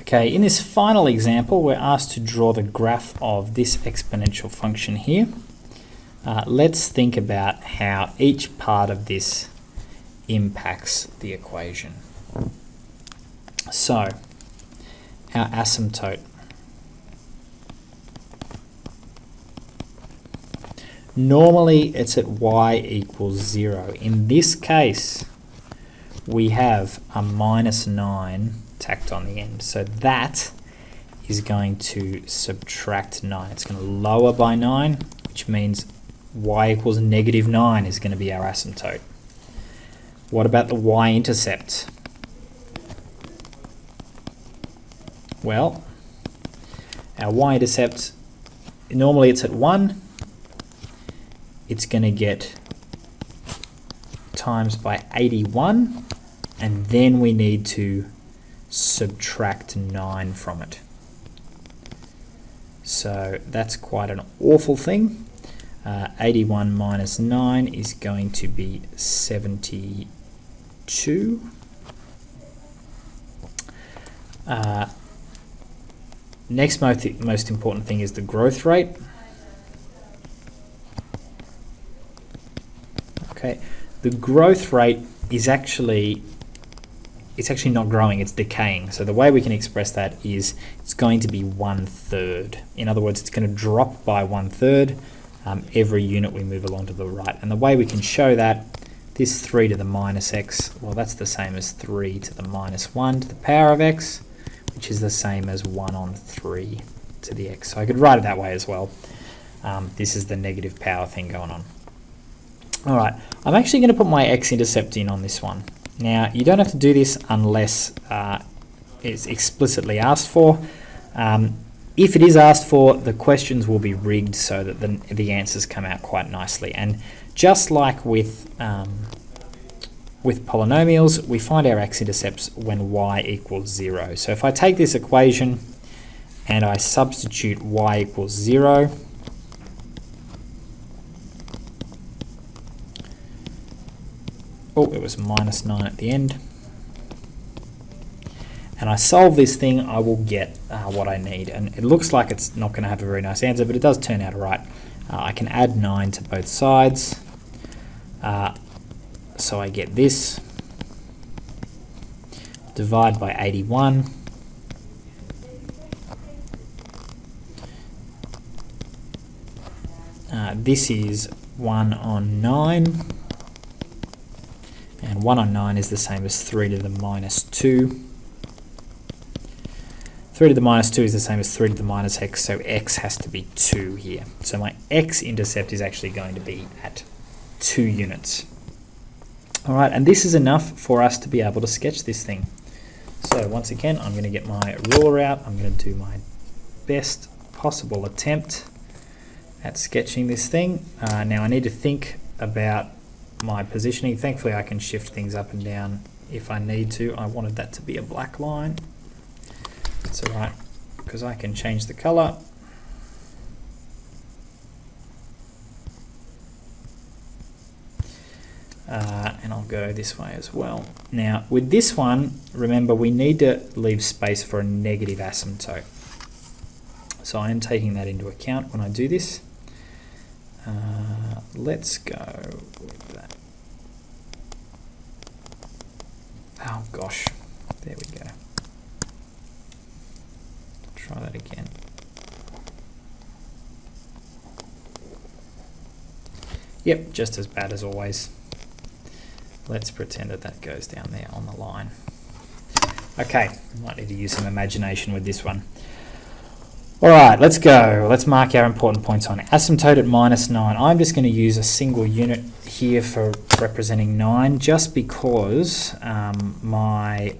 Okay, in this final example, we're asked to draw the graph of this exponential function here. Let's think about how each part of this impacts the equation. So, our asymptote. Normally, it's at y equals 0. In this case, we have a minus 9 tacked on the end. So that is going to subtract 9. It's going to lower by 9, which means y equals negative 9 is going to be our asymptote. What about the y-intercept? Well, our y-intercept, normally it's at 1. It's going to get times by 81, and then we need to subtract 9 from it. So that's quite an awful thing. 81 minus 9 is going to be 72. Next most important thing is the growth rate. Okay, the growth rate is actually not growing, it's decaying. So the way we can express that is it's going to be 1/3. In other words, it's going to drop by 1/3 every unit we move along to the right. And the way we can show that, this 3 to the minus x, well, that's the same as 3 to the minus 1 to the power of x, which is the same as 1 on 3 to the x. So I could write it that way as well. This is the negative power thing going on. All right, I'm actually going to put my x-intercept in on this one. Now, you don't have to do this unless it's explicitly asked for. If it is asked for, the questions will be rigged so that the answers come out quite nicely. And just like with polynomials, we find our x-intercepts when y equals 0. So if I take this equation and I substitute y equals 0, oh, it was minus 9 at the end. And I solve this thing, I will get what I need. And it looks like it's not going to have a very nice answer, but it does turn out right. I can add 9 to both sides. So I get this. Divide by 81. This is 1 on 9. And 1 on 9 is the same as 3 to the minus 2. 3 to the minus 2 is the same as 3 to the minus x, so x has to be 2 here. So my x-intercept is actually going to be at 2 units. All right, and this is enough for us to be able to sketch this thing. So once again, I'm going to get my ruler out. I'm going to do my best possible attempt at sketching this thing. Now I need to think about my positioning. Thankfully I can shift things up and down if I need to. I wanted that to be a black line. That's alright, because I can change the color. And I'll go this way as well. Now with this one, remember we need to leave space for a negative asymptote. So I am taking that into account when I do this. Let's go with that. Oh gosh, there we go. Try that again. Yep, just as bad as always. Let's pretend that that goes down there on the line. Okay, might need to use some imagination with this one. All right, let's go. Let's mark our important points on asymptote at minus 9. I'm just going to use a single unit here for representing 9, just because my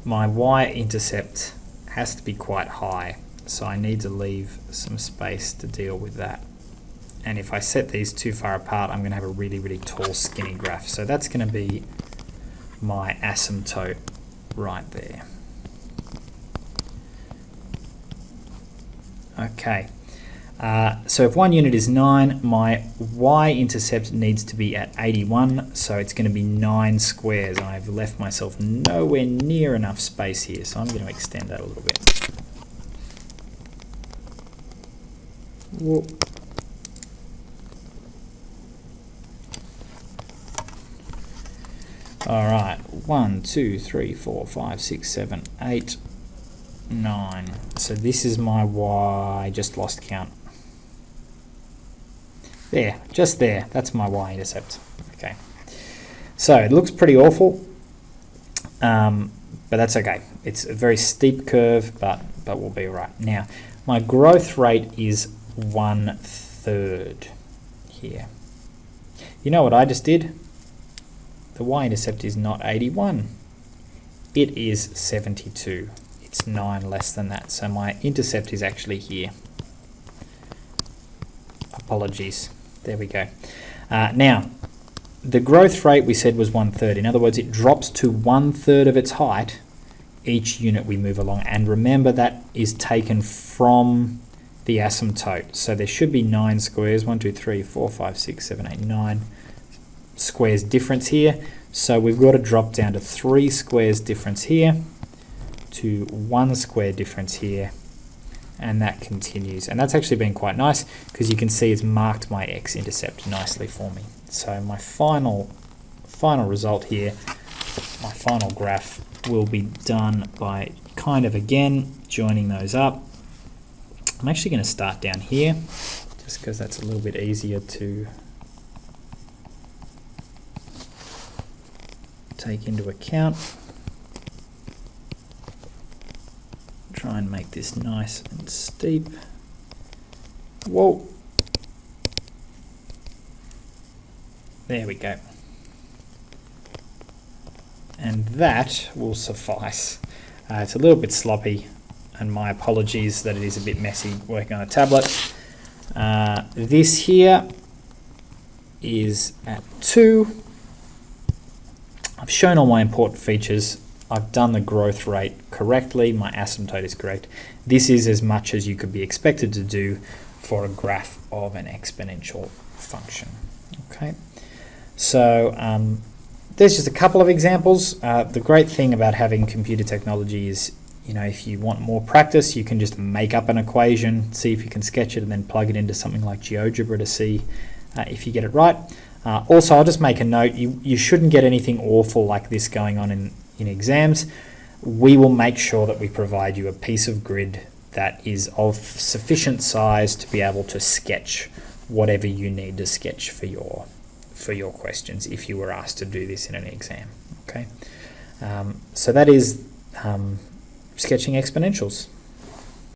y-intercept has to be quite high. So I need to leave some space to deal with that. And if I set these too far apart, I'm going to have a really, really tall, skinny graph. So that's going to be my asymptote right there. Okay. So if 1 unit is 9, my y-intercept needs to be at 81, so it's going to be 9 squares. I've left myself nowhere near enough space here, so I'm going to extend that a little bit. Whoa. All right, 1, 2, 3, 4, 5, 6, 7, 8, 9. So this is my y, just lost count. There, just there, that's my y-intercept. Okay, so it looks pretty awful, but that's okay. It's a very steep curve, but we'll be all right. Now, my growth rate is 1/3 here. You know what I just did? The y-intercept is not 81, it is 72. It's 9 less than that, so my intercept is actually here. Apologies. There we go. Now, the growth rate we said was 1/3. In other words, it drops to 1/3 of its height each unit we move along. And remember, that is taken from the asymptote. So there should be 9 squares. 1, 2, 3, 4, 5, 6, 7, 8, 9 squares difference here. So we've got to drop down to 3 squares difference here, to 1 square difference here, and that continues. And that's actually been quite nice because you can see it's marked my x-intercept nicely for me. So my final result here, my final graph, will be done by kind of again joining those up. I'm actually going to start down here just because that's a little bit easier to take into account. Try and make this nice and steep. Whoa. There we go. And that will suffice. It's a little bit sloppy, and my apologies that it is a bit messy working on a tablet. This here is at 2. I've shown all my important features. I've done the growth rate correctly. My asymptote is correct. This is as much as you could be expected to do for a graph of an exponential function. Okay, so there's just a couple of examples. The great thing about having computer technology is, you know, if you want more practice, you can just make up an equation, see if you can sketch it, and then plug it into something like GeoGebra to see if you get it right. Also, I'll just make a note, you shouldn't get anything awful like this going on in exams. We will make sure that we provide you a piece of grid that is of sufficient size to be able to sketch whatever you need to sketch for your questions if you were asked to do this in an exam. Okay, so that is sketching exponentials.